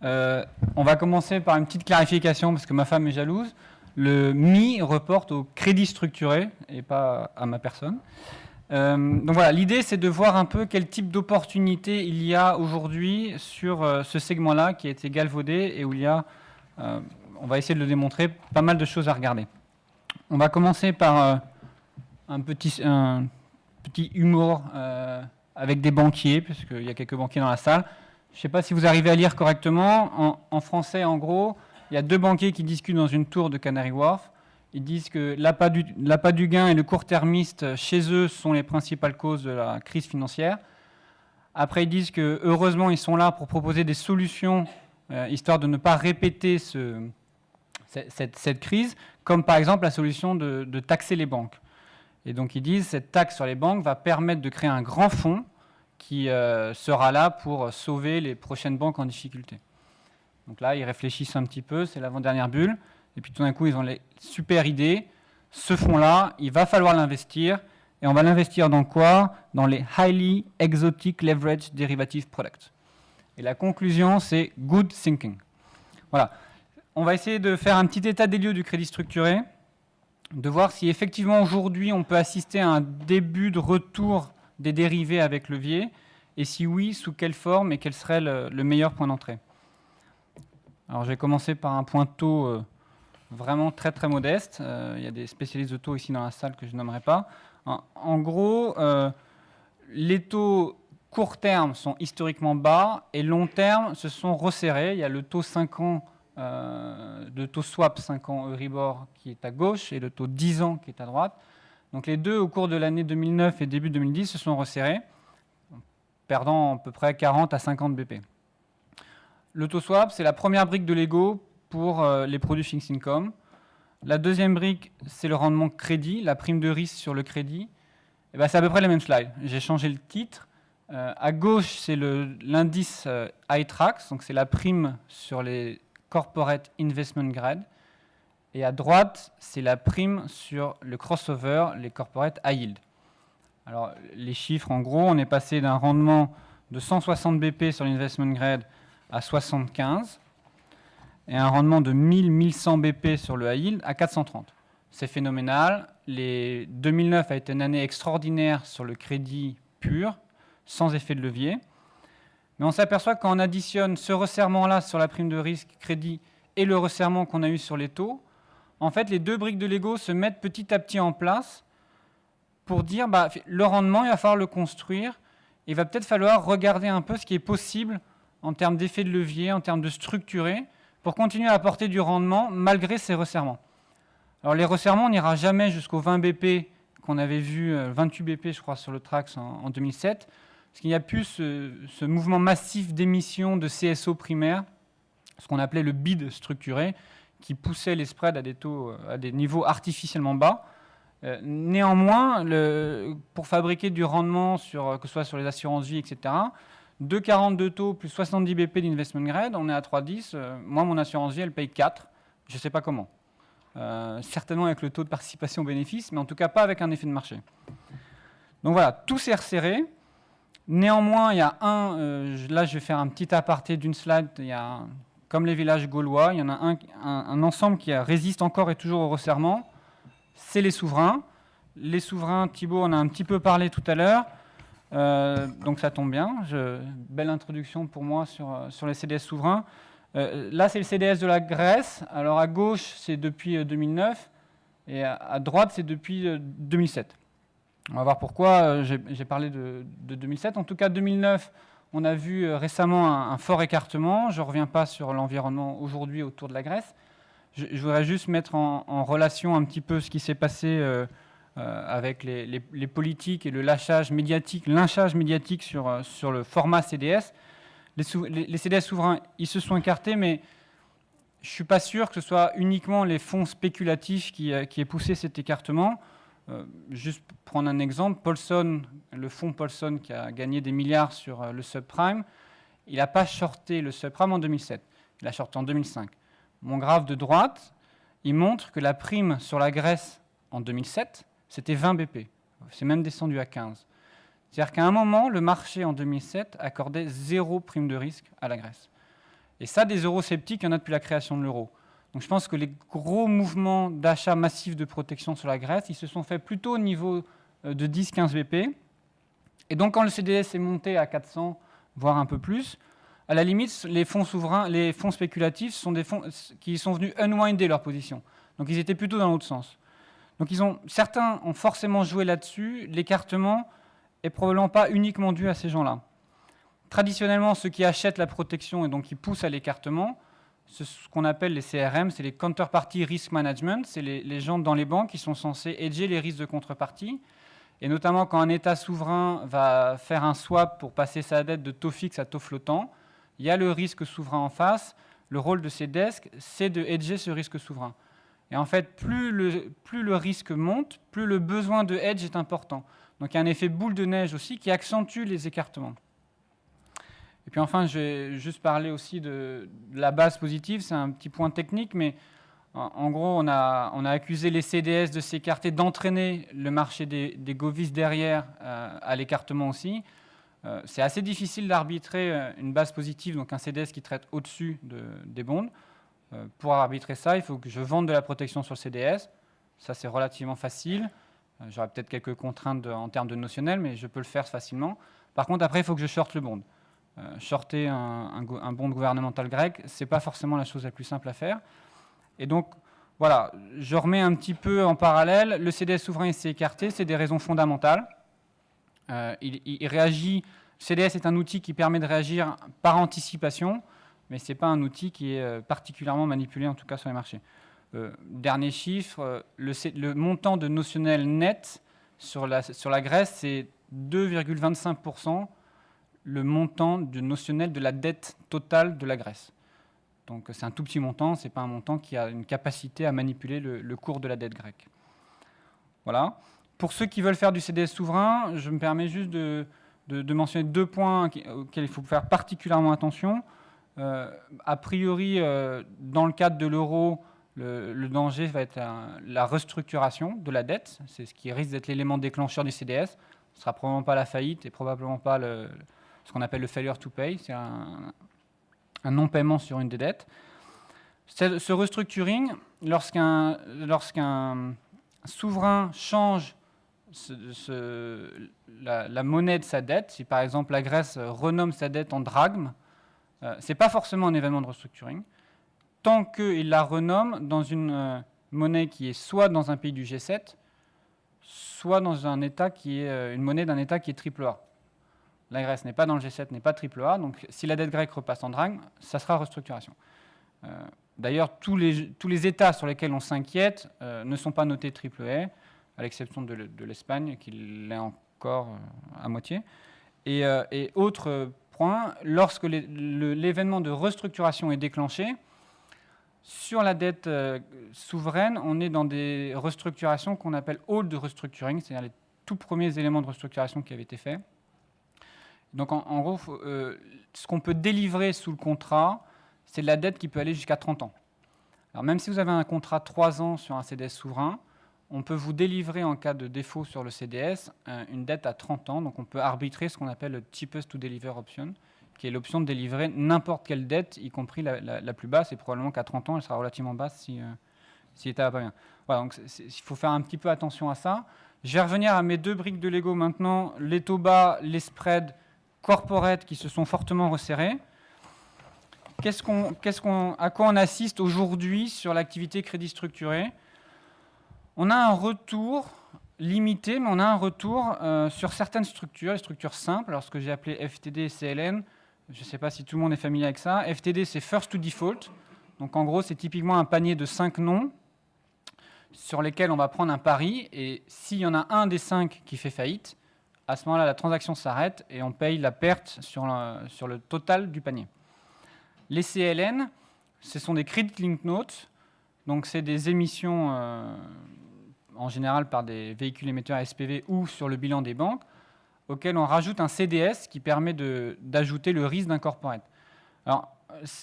On va commencer par une petite clarification parce que ma femme est jalouse. Le MI reporte au crédit structuré et pas à ma personne. Donc voilà, l'idée c'est de voir un peu quel type d'opportunité il y a aujourd'hui sur ce segment-là qui a été galvaudé et où il y a, on va essayer de le démontrer, pas mal de choses à regarder. On va commencer par un petit humour avec des banquiers, puisqu'il y a quelques banquiers dans la salle. Je ne sais pas si vous arrivez à lire correctement. En français, en gros, il y a deux banquiers qui discutent dans une tour de Canary Wharf. Ils disent que l'appât du gain et le court-termiste chez eux sont les principales causes de la crise financière. Après, ils disent que heureusement, ils sont là pour proposer des solutions, histoire de ne pas répéter cette crise, comme par exemple la solution de taxer les banques. Et donc ils disent que cette taxe sur les banques va permettre de créer un grand fonds qui sera là pour sauver les prochaines banques en difficulté. Donc là, ils réfléchissent un petit peu, c'est l'avant-dernière bulle. Et puis tout d'un coup, ils ont les super idées. Ce fonds-là, il va falloir l'investir. Et on va l'investir dans quoi? Dans les Highly Exotic Leverage Derivative Products. Et la conclusion, c'est good thinking. Voilà. On va essayer de faire un petit état des lieux du crédit structuré, de voir si effectivement aujourd'hui on peut assister à un début de retour des dérivés avec levier, et si oui, sous quelle forme et quel serait le meilleur point d'entrée. Alors je vais commencer par un point de taux vraiment très très modeste. Il y a des spécialistes de taux ici dans la salle que je nommerai pas. En gros, les taux court terme sont historiquement bas et long terme se sont resserrés. Il y a le taux 5 ans de taux swap 5 ans Euribor qui est à gauche et le taux 10 ans qui est à droite. Donc les deux, au cours de l'année 2009 et début 2010, se sont resserrés, perdant à peu près 40 à 50 BP. Le taux swap, c'est la première brique de Lego pour les produits fixed income. La deuxième brique, c'est le rendement crédit, la prime de risque sur le crédit. Et ben, c'est à peu près les mêmes slides. J'ai changé le titre. À gauche, c'est l'indice iTraxx, donc c'est la prime sur les corporate investment grade. Et à droite, c'est la prime sur le crossover, les corporate high yield. Alors, les chiffres, en gros, on est passé d'un rendement de 160 BP sur l'investment grade à 75 et un rendement de 1000-1100 BP sur le high yield à 430. C'est phénoménal. 2009 a été une année extraordinaire sur le crédit pur, sans effet de levier. Mais on s'aperçoit que quand on additionne ce resserrement-là sur la prime de risque crédit et le resserrement qu'on a eu sur les taux, en fait, les deux briques de Lego se mettent petit à petit en place pour dire le rendement, il va falloir le construire. Il va peut-être falloir regarder un peu ce qui est possible en termes d'effet de levier, en termes de structuré, pour continuer à apporter du rendement malgré ces resserrements. Alors les resserrements, on n'ira jamais jusqu'aux 20 BP qu'on avait vu, 28 BP je crois sur le Trax en 2007, parce qu'il n'y a plus ce mouvement massif d'émission de CSO primaire, ce qu'on appelait le bid structuré, qui poussait les spreads à des taux, à des niveaux artificiellement bas. Néanmoins, pour fabriquer du rendement, que ce soit sur les assurances-vie, etc., 2,40 de taux plus 70 BP d'investment grade, on est à 3,10. Moi, mon assurance-vie, elle paye 4. Je ne sais pas comment. Certainement avec le taux de participation au bénéfice, mais en tout cas pas avec un effet de marché. Donc voilà, tout s'est resserré. Néanmoins, il y a là je vais faire un petit aparté d'une slide, il y a comme les villages gaulois, il y en a un ensemble qui résiste encore et toujours au resserrement, c'est les souverains. Les souverains, Thibault en a un petit peu parlé tout à l'heure, donc ça tombe bien. Belle introduction pour moi sur les CDS souverains. Là, c'est le CDS de la Grèce. Alors à gauche, c'est depuis 2009, et à droite, c'est depuis 2007. On va voir pourquoi j'ai parlé de 2007. En tout cas, 2009, on a vu récemment un fort écartement. Je ne reviens pas sur l'environnement aujourd'hui autour de la Grèce. Je voudrais juste mettre en relation un petit peu ce qui s'est passé avec les politiques et le lynchage médiatique sur le format CDS. Les CDS souverains, ils se sont écartés, mais je ne suis pas sûr que ce soit uniquement les fonds spéculatifs qui aient poussé cet écartement. Juste pour prendre un exemple, Paulson, le fonds Paulson qui a gagné des milliards sur le subprime, il n'a pas shorté le subprime en 2007, il a shorté en 2005. Mon graphe de droite, il montre que la prime sur la Grèce en 2007, c'était 20 BP. C'est même descendu à 15. C'est-à-dire qu'à un moment, le marché en 2007 accordait 0 prime de risque à la Grèce. Et ça, des eurosceptiques, il y en a depuis la création de l'euro. Donc je pense que les gros mouvements d'achat massif de protection sur la Grèce, ils se sont faits plutôt au niveau de 10-15 BP. Et donc quand le CDS est monté à 400, voire un peu plus, à la limite, les fonds souverains, les fonds spéculatifs sont des fonds qui sont venus unwinder leur position. Donc ils étaient plutôt dans l'autre sens. Donc certains ont forcément joué là-dessus. L'écartement n'est probablement pas uniquement dû à ces gens-là. Traditionnellement, ceux qui achètent la protection et donc qui poussent à l'écartement, c'est ce qu'on appelle les CRM, c'est les Counterparty Risk Management, c'est les gens dans les banques qui sont censés hedger les risques de contrepartie. Et notamment quand un État souverain va faire un swap pour passer sa dette de taux fixe à taux flottant, il y a le risque souverain en face. Le rôle de ces desks, c'est de hedger ce risque souverain. Et en fait, plus le risque monte, plus le besoin de hedge est important. Donc il y a un effet boule de neige aussi qui accentue les écartements. Et puis enfin, je vais juste parler aussi de la base positive. C'est un petit point technique, mais en gros, on a accusé les CDS de s'écarter, d'entraîner le marché des govies derrière à l'écartement aussi. C'est assez difficile d'arbitrer une base positive, donc un CDS qui traite au-dessus des bonds. Pour arbitrer ça, il faut que je vende de la protection sur le CDS. Ça, c'est relativement facile. J'aurai peut-être quelques contraintes en termes de notionnel, mais je peux le faire facilement. Par contre, après, il faut que je shorte le bond. Shorter un bond gouvernemental grec, ce n'est pas forcément la chose la plus simple à faire. Et donc, voilà, je remets un petit peu en parallèle. Le CDS souverain s'est écarté, c'est des raisons fondamentales. Il réagit. Le CDS est un outil qui permet de réagir par anticipation, mais ce n'est pas un outil qui est particulièrement manipulé, en tout cas sur les marchés. Dernier chiffre, le montant de notionnel net sur la Grèce, c'est 2,25%. Le montant du notionnel de la dette totale de la Grèce. Donc c'est un tout petit montant, ce n'est pas un montant qui a une capacité à manipuler le cours de la dette grecque. Voilà. Pour ceux qui veulent faire du CDS souverain, je me permets juste de mentionner 2 points auxquels il faut faire particulièrement attention. A priori, dans le cadre de l'euro, le danger va être la restructuration de la dette. C'est ce qui risque d'être l'élément déclencheur du CDS. Ce ne sera probablement pas la faillite et probablement pas ce qu'on appelle le failure to pay, c'est un non-paiement sur une des dettes. Ce restructuring, lorsqu'un souverain change la monnaie de sa dette, si par exemple la Grèce renomme sa dette en drachme, ce n'est pas forcément un événement de restructuring, tant qu'il la renomme dans une monnaie qui est soit dans un pays du G7, soit dans un État qui est une monnaie d'un État qui est triple A. La Grèce n'est pas dans le G7, n'est pas triple A, donc si la dette grecque repasse en drachme, ça sera restructuration. D'ailleurs, tous les États sur lesquels on s'inquiète ne sont pas notés triple A, à l'exception de l'Espagne, qui l'est encore à moitié. Et autre point, lorsque l'événement de restructuration est déclenché, sur la dette souveraine, on est dans des restructurations qu'on appelle old restructuring, c'est-à-dire les tout premiers éléments de restructuration qui avaient été faits. Donc en gros, ce qu'on peut délivrer sous le contrat, c'est de la dette qui peut aller jusqu'à 30 ans. Alors même si vous avez un contrat 3 ans sur un CDS souverain, on peut vous délivrer en cas de défaut sur le CDS une dette à 30 ans. Donc on peut arbitrer ce qu'on appelle le cheapest to deliver option, qui est l'option de délivrer n'importe quelle dette, y compris la plus basse, et probablement qu'à 30 ans, elle sera relativement basse si l'État va pas bien. Voilà, donc il faut faire un petit peu attention à ça. Je vais revenir à mes 2 briques de Lego maintenant, les taux bas, les spreads corporate qui se sont fortement resserrés. À quoi on assiste aujourd'hui sur l'activité crédit structuré? On a un retour limité, mais on a un retour sur certaines structures, les structures simples, alors ce que j'ai appelé FTD et CLN. Je ne sais pas si tout le monde est familier avec ça. FTD, c'est First to Default. Donc en gros, c'est typiquement un panier de 5 noms sur lesquels on va prendre un pari. Et s'il y en a un des 5 qui fait faillite, à ce moment-là, la transaction s'arrête et on paye la perte sur le total du panier. Les CLN, ce sont des Credit Linked Notes. Donc c'est des émissions en général par des véhicules émetteurs SPV ou sur le bilan des banques, auxquels on rajoute un CDS qui permet d'ajouter le risque d'un corporate. Alors,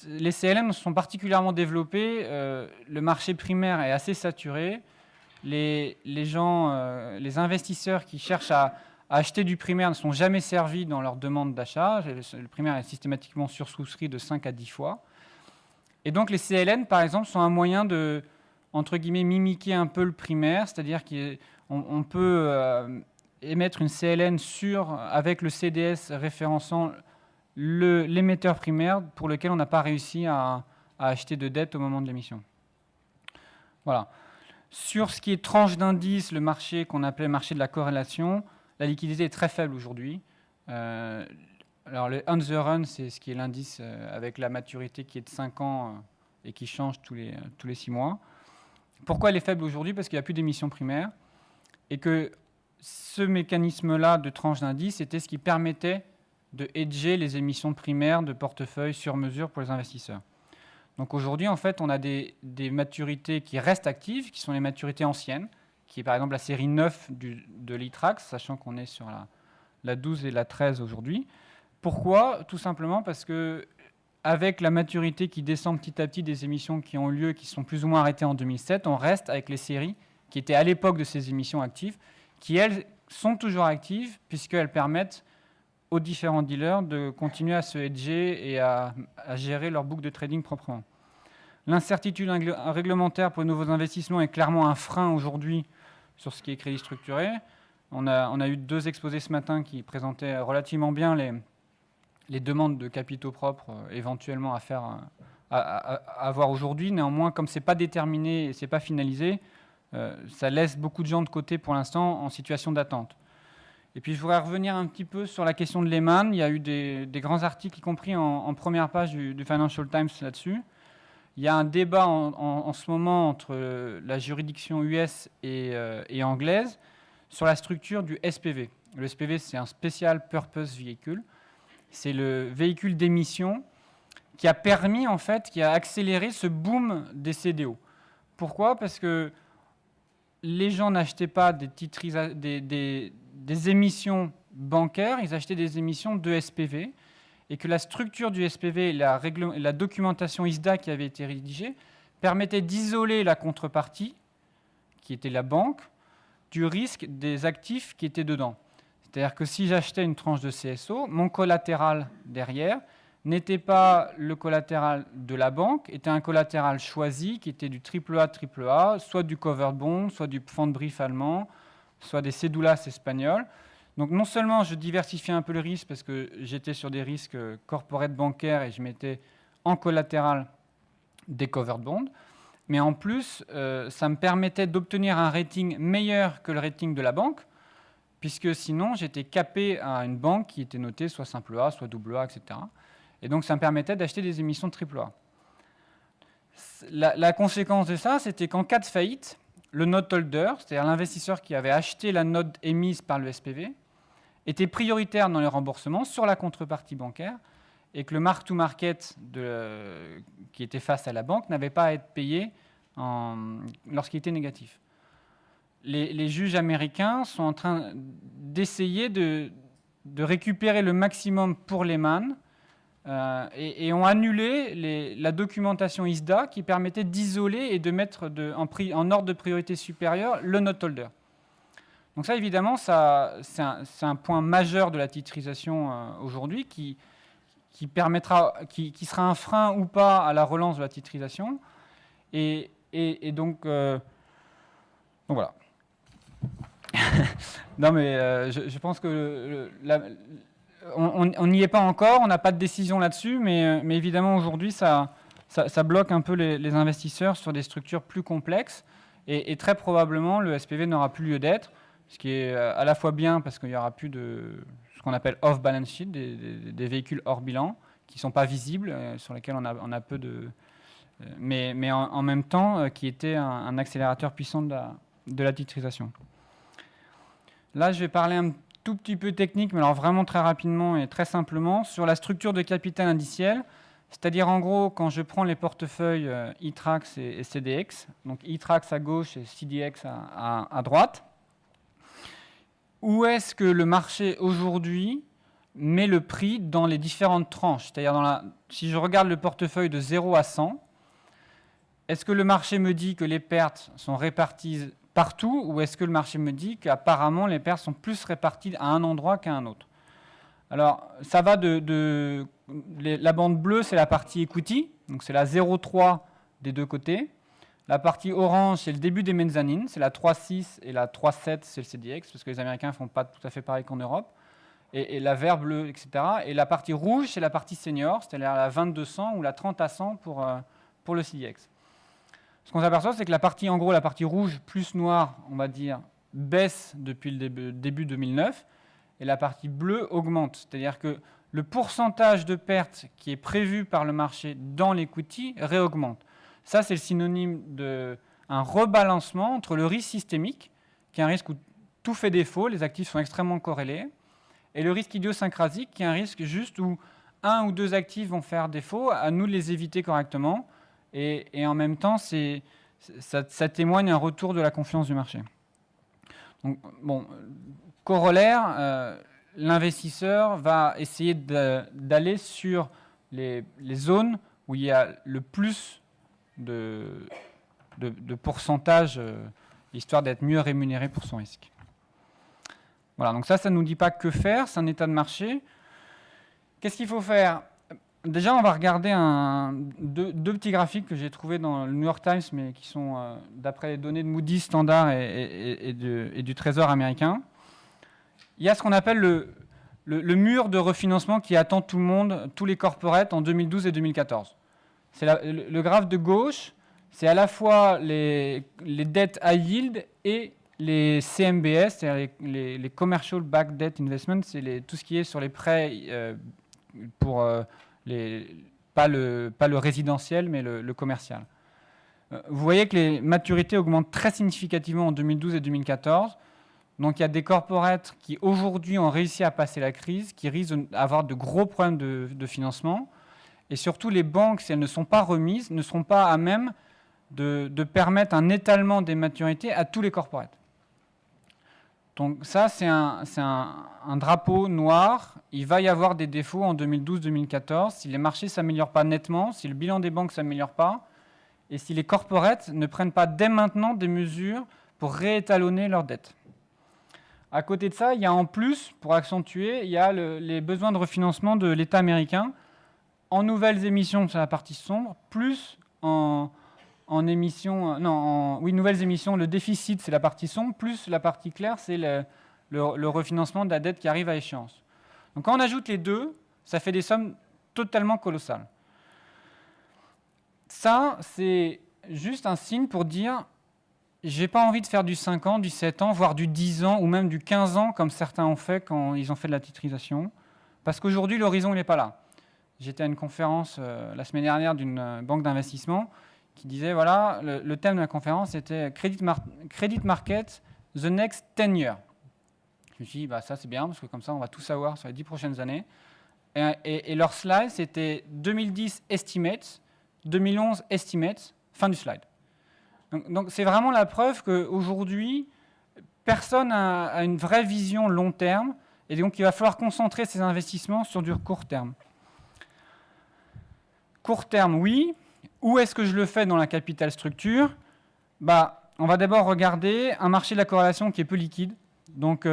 les CLN sont particulièrement développés, le marché primaire est assez saturé, les investisseurs qui cherchent à acheter du primaire ne sont jamais servis dans leur demande d'achat, le primaire est systématiquement sursouscrit de 5 à 10 fois. Et donc les CLN, par exemple, sont un moyen de, entre guillemets, mimiquer un peu le primaire, c'est-à-dire qu'on peut émettre une CLN avec le CDS référençant l'émetteur primaire pour lequel on n'a pas réussi à acheter de dette au moment de l'émission. Voilà. Sur ce qui est tranche d'indice, le marché qu'on appelait marché de la corrélation, la liquidité est très faible aujourd'hui. Alors le on the run, c'est ce qui est l'indice avec la maturité qui est de 5 ans et qui change tous les 6 mois. Pourquoi elle est faible aujourd'hui? Parce qu'il n'y a plus d'émissions primaires et que ce mécanisme-là de tranche d'indice était ce qui permettait de hedger les émissions primaires de portefeuille sur mesure pour les investisseurs. Donc aujourd'hui, en fait, on a des maturités qui restent actives, qui sont les maturités anciennes, qui est par exemple la série 9 de l'ITRAX, sachant qu'on est sur la 12 et la 13 aujourd'hui. Pourquoi? Tout simplement parce que avec la maturité qui descend petit à petit des émissions qui ont eu lieu, qui sont plus ou moins arrêtées en 2007, on reste avec les séries qui étaient à l'époque de ces émissions actives, qui, elles, sont toujours actives, puisqu'elles permettent aux différents dealers de continuer à se hedger et à gérer leur boucle de trading proprement. L'incertitude réglementaire pour les nouveaux investissements est clairement un frein aujourd'hui sur ce qui est crédit structuré. On a eu 2 exposés ce matin qui présentaient relativement bien les demandes de capitaux propres éventuellement à avoir aujourd'hui. Néanmoins, comme ce n'est pas déterminé et ce n'est pas finalisé, ça laisse beaucoup de gens de côté pour l'instant en situation d'attente. Et puis je voudrais revenir un petit peu sur la question de Lehman. Il y a eu des grands articles, y compris en première page du Financial Times là-dessus. Il y a un débat en ce moment entre la juridiction US et anglaise sur la structure du SPV. Le SPV, c'est un Special Purpose Vehicle. C'est le véhicule d'émission qui a permis, en fait, qui a accéléré ce boom des CDO. Pourquoi? Parce que les gens n'achetaient pas des émissions bancaires, ils achetaient des émissions de SPV, et que la structure du SPV et la documentation ISDA qui avait été rédigée permettait d'isoler la contrepartie, qui était la banque, du risque des actifs qui étaient dedans. C'est-à-dire que si j'achetais une tranche de CSO, mon collatéral derrière n'était pas le collatéral de la banque, était un collatéral choisi qui était du AAA, soit du covered bond, soit du Pfandbrief allemand, soit des cédulas espagnols. Donc non seulement je diversifiais un peu le risque parce que j'étais sur des risques corporate bancaires et je mettais en collatéral des covered bonds, mais en plus ça me permettait d'obtenir un rating meilleur que le rating de la banque, puisque sinon j'étais capé à une banque qui était notée soit simple A, soit double A, etc. Et donc ça me permettait d'acheter des émissions de triple A. La conséquence de ça, c'était qu'en cas de faillite, le note holder, c'est-à-dire l'investisseur qui avait acheté la note émise par le SPV, était prioritaire dans les remboursements sur la contrepartie bancaire et que le mark-to-market qui était face à la banque n'avait pas à être payé lorsqu'il était négatif. Les juges américains sont en train d'essayer de récupérer le maximum pour Lehman et ont annulé la documentation ISDA qui permettait d'isoler et de mettre en ordre de priorité supérieure le note holder. Donc ça, évidemment, c'est un point majeur de la titrisation aujourd'hui qui sera un frein ou pas à la relance de la titrisation. Et donc voilà. Non, mais je pense que on n'y est pas encore, on n'a pas de décision là-dessus, mais évidemment, aujourd'hui, ça bloque un peu les investisseurs sur des structures plus complexes. Et très probablement, le SPV n'aura plus lieu d'être. Ce qui est à la fois bien parce qu'il n'y aura plus de ce qu'on appelle off-balance sheet, des véhicules hors bilan, qui ne sont pas visibles, sur lesquels on a peu de... mais en même temps, qui était un accélérateur puissant de la titrisation. Là, je vais parler un tout petit peu technique, mais alors vraiment très rapidement et très simplement, sur la structure de capital indiciel. C'est-à-dire, en gros, quand je prends les portefeuilles ITRAX et CDX, donc ITRAX à gauche et CDX à droite, où est-ce que le marché aujourd'hui met le prix dans les différentes tranches? C'est-à-dire, si je regarde le portefeuille de 0 à 100, est-ce que le marché me dit que les pertes sont réparties partout, ou est-ce que le marché me dit qu'apparemment les pertes sont plus réparties à un endroit qu'à un autre? Alors, ça va la bande bleue, c'est la partie equity, Donc c'est la 0,3 des deux côtés. La partie orange, c'est le début des mezzanines, c'est la 3,6 et la 3,7, c'est le CDX, parce que les Américains ne font pas tout à fait pareil qu'en Europe. Et la vert, bleu, etc. Et la partie rouge, c'est la partie senior, c'est-à-dire la 2200 ou la 30 à 100 pour le CDX. Ce qu'on s'aperçoit, c'est que la partie, en gros, la partie rouge plus noire, on va dire, baisse depuis le début 2009, et la partie bleue augmente. C'est-à-dire que le pourcentage de pertes qui est prévu par le marché dans l'equity réaugmente. Ça, c'est le synonyme d'un rebalancement entre le risque systémique, qui est un risque où tout fait défaut, les actifs sont extrêmement corrélés, et le risque idiosyncratique, qui est un risque juste où un ou deux actifs vont faire défaut, à nous de les éviter correctement, et en même temps, ça témoigne un retour de la confiance du marché. Donc, bon, corollaire, l'investisseur va essayer d'aller sur les zones où il y a le plus de pourcentage, histoire d'être mieux rémunéré pour son risque. Voilà, donc ça ne nous dit pas que faire, c'est un état de marché. Qu'est-ce qu'il faut faire ? Déjà, on va regarder deux petits graphiques que j'ai trouvés dans le New York Times, mais qui sont d'après les données de Moody's Standard et du Trésor américain. Il y a ce qu'on appelle le mur de refinancement qui attend tout le monde, tous les corporates en 2012 et 2014. C'est le graphe de gauche, c'est à la fois les dettes high yield et les CMBS, c'est-à-dire les Commercial Backed Debt Investment, c'est tout ce qui est sur les prêts pour pas le résidentiel, mais le commercial. Vous voyez que les maturités augmentent très significativement en 2012 et 2014. Donc il y a des corporates qui aujourd'hui ont réussi à passer la crise, qui risquent d'avoir de gros problèmes de financement. Et surtout, les banques, si elles ne sont pas remises, ne seront pas à même de permettre un étalement des maturités à tous les corporates. Donc ça, c'est un drapeau noir. Il va y avoir des défauts en 2012-2014 si les marchés ne s'améliorent pas nettement, si le bilan des banques ne s'améliore pas, et si les corporates ne prennent pas dès maintenant des mesures pour réétalonner leurs dettes. À côté de ça, il y a en plus, pour accentuer, il y a les besoins de refinancement de l'État américain en nouvelles émissions, c'est la partie sombre, plus en émissions, nouvelles émissions, le déficit, c'est la partie sombre, plus la partie claire, c'est le refinancement de la dette qui arrive à échéance. Donc quand on ajoute les deux, ça fait des sommes totalement colossales. Ça, c'est juste un signe pour dire, j'ai pas envie de faire du 5 ans, du 7 ans, voire du 10 ans, ou même du 15 ans, comme certains ont fait quand ils ont fait de la titrisation, parce qu'aujourd'hui, l'horizon, il n'est pas là. J'étais à une conférence la semaine dernière d'une banque d'investissement qui disait, voilà, le thème de la conférence était Credit Market, the next 10 years. Je me suis dit, bah, ça c'est bien, parce que comme ça, on va tout savoir sur les 10 prochaines années. Et leur slide, c'était 2010 estimates, 2011 estimates, fin du slide. Donc c'est vraiment la preuve qu'aujourd'hui, personne n'a une vraie vision long terme, et donc il va falloir concentrer ses investissements sur du court terme. Court terme, oui. Où est-ce que je le fais dans la capital structure ? Bah, on va d'abord regarder un marché de la corrélation qui est peu liquide. Donc,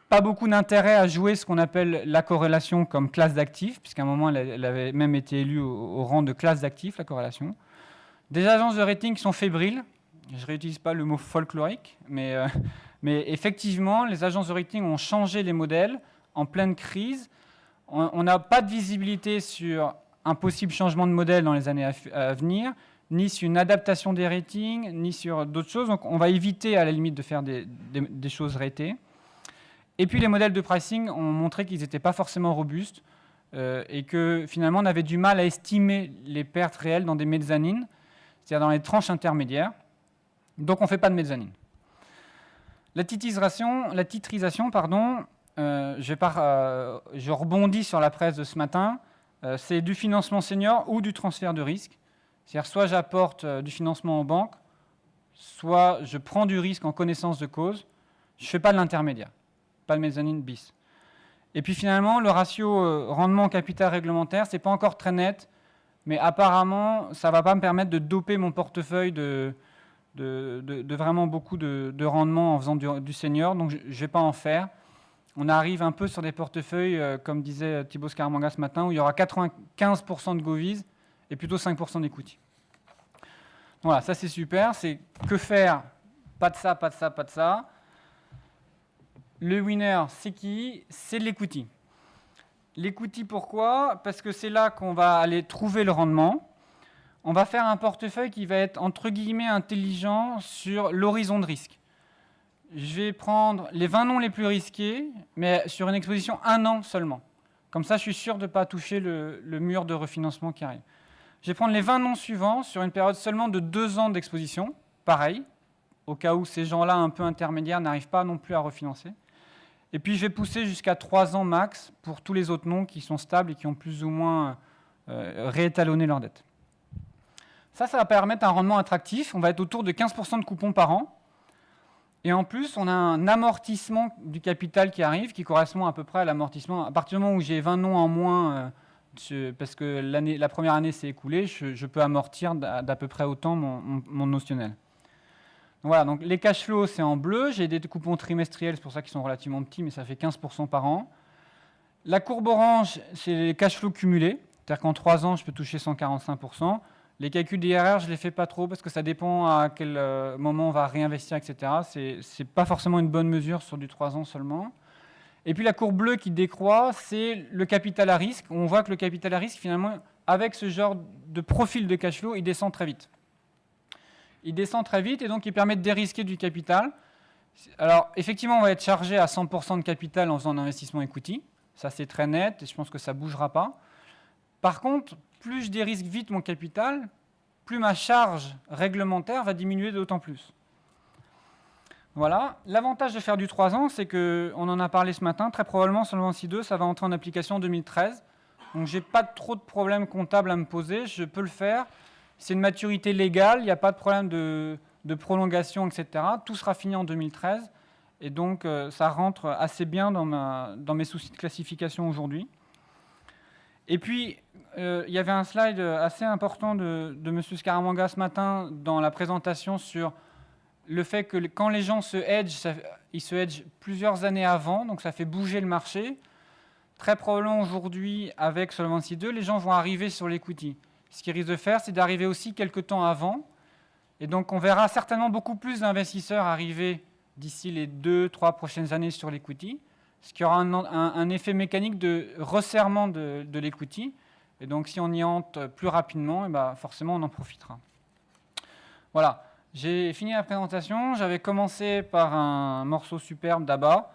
pas beaucoup d'intérêt à jouer ce qu'on appelle la corrélation comme classe d'actifs, puisqu'à un moment, elle avait même été élue au rang de classe d'actifs, la corrélation. Des agences de rating qui sont fébriles. Je ne réutilise pas le mot folklorique, mais effectivement, les agences de rating ont changé les modèles en pleine crise. On n'a pas de visibilité sur un possible changement de modèle dans les années à venir, ni sur une adaptation des ratings, ni sur d'autres choses. Donc on va éviter à la limite de faire des choses ratées. Et puis les modèles de pricing ont montré qu'ils n'étaient pas forcément robustes et que finalement on avait du mal à estimer les pertes réelles dans des mezzanines, c'est-à-dire dans les tranches intermédiaires. Donc on ne fait pas de mezzanine. La titrisation, je rebondis sur la presse de ce matin, c'est du financement senior ou du transfert de risque. C'est-à-dire soit j'apporte du financement aux banques, soit je prends du risque en connaissance de cause, je ne fais pas de l'intermédiaire, pas de mezzanine bis. Et puis finalement, le ratio rendement-capital réglementaire, ce n'est pas encore très net, mais apparemment, ça ne va pas me permettre de doper mon portefeuille de vraiment beaucoup de rendement en faisant du senior, donc je ne vais pas en faire. on arrive un peu sur des portefeuilles, comme disait Thibaut Scaramanga ce matin, où il y aura 95% de govies et plutôt 5% d'equity. Voilà, ça c'est super. C'est que faire? Pas de ça, pas de ça, pas de ça. Le winner, c'est qui? C'est l'equity. L'equity, pourquoi? Parce que c'est là qu'on va aller trouver le rendement. On va faire un portefeuille qui va être, entre guillemets, intelligent sur l'horizon de risque. Je vais prendre les 20 noms les plus risqués, mais sur une exposition 1 an seulement. Comme ça, je suis sûr de ne pas toucher le mur de refinancement qui arrive. Je vais prendre les 20 noms suivants sur une période seulement de 2 ans d'exposition. Pareil, au cas où ces gens-là un peu intermédiaires n'arrivent pas non plus à refinancer. Et puis, je vais pousser jusqu'à 3 ans max pour tous les autres noms qui sont stables et qui ont plus ou moins réétalonné leur dette. Ça va permettre un rendement attractif. On va être autour de 15% de coupons par an. Et en plus, on a un amortissement du capital qui arrive, qui correspond à peu près à l'amortissement. À partir du moment où j'ai 20 noms en moins, parce que la première année s'est écoulée, je peux amortir d'à peu près autant mon notionnel. Donc voilà, donc les cash flows, c'est en bleu. J'ai des coupons trimestriels, c'est pour ça qu'ils sont relativement petits, mais ça fait 15% par an. La courbe orange, c'est les cash flows cumulés. C'est-à-dire qu'en 3 ans, je peux toucher 145%. Les calculs d'IRR, je ne les fais pas trop parce que ça dépend à quel moment on va réinvestir, etc. Ce n'est pas forcément une bonne mesure sur du 3 ans seulement. Et puis la courbe bleue qui décroît, c'est le capital à risque. On voit que le capital à risque, finalement, avec ce genre de profil de cash flow, il descend très vite. Il descend très vite et donc il permet de dérisquer du capital. Alors, effectivement, on va être chargé à 100% de capital en faisant un investissement equity. Ça, c'est très net et je pense que ça ne bougera pas. Par contre, plus je dérisque vite mon capital, plus ma charge réglementaire va diminuer d'autant plus. Voilà. L'avantage de faire du 3 ans, c'est qu'on en a parlé ce matin, très probablement Solvency II, ça va entrer en application en 2013. Donc je n'ai pas trop de problèmes comptables à me poser, je peux le faire. C'est une maturité légale, il n'y a pas de problème de prolongation, etc. Tout sera fini en 2013. Et donc ça rentre assez bien dans mes soucis de classification aujourd'hui. Et puis, il y avait un slide assez important de M. Scaramanga ce matin dans la présentation sur le fait que quand les gens se hedgent, ils se hedgent plusieurs années avant, donc ça fait bouger le marché. Très probablement aujourd'hui, avec Solvency II, les gens vont arriver sur l'equity. Ce qu'ils risquent de faire, c'est d'arriver aussi quelques temps avant. Et donc, on verra certainement beaucoup plus d'investisseurs arriver d'ici les 2-3 prochaines années sur l'equity, ce qui aura un effet mécanique de resserrement de l'equity. Et donc, si on y entre plus rapidement, et ben, forcément, on en profitera. Voilà, j'ai fini la présentation. J'avais commencé par un morceau superbe d'ABBA.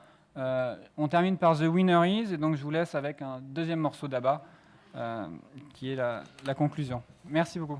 On termine par The Winner Is, et donc je vous laisse avec un deuxième morceau d'ABBA, qui est la conclusion. Merci beaucoup.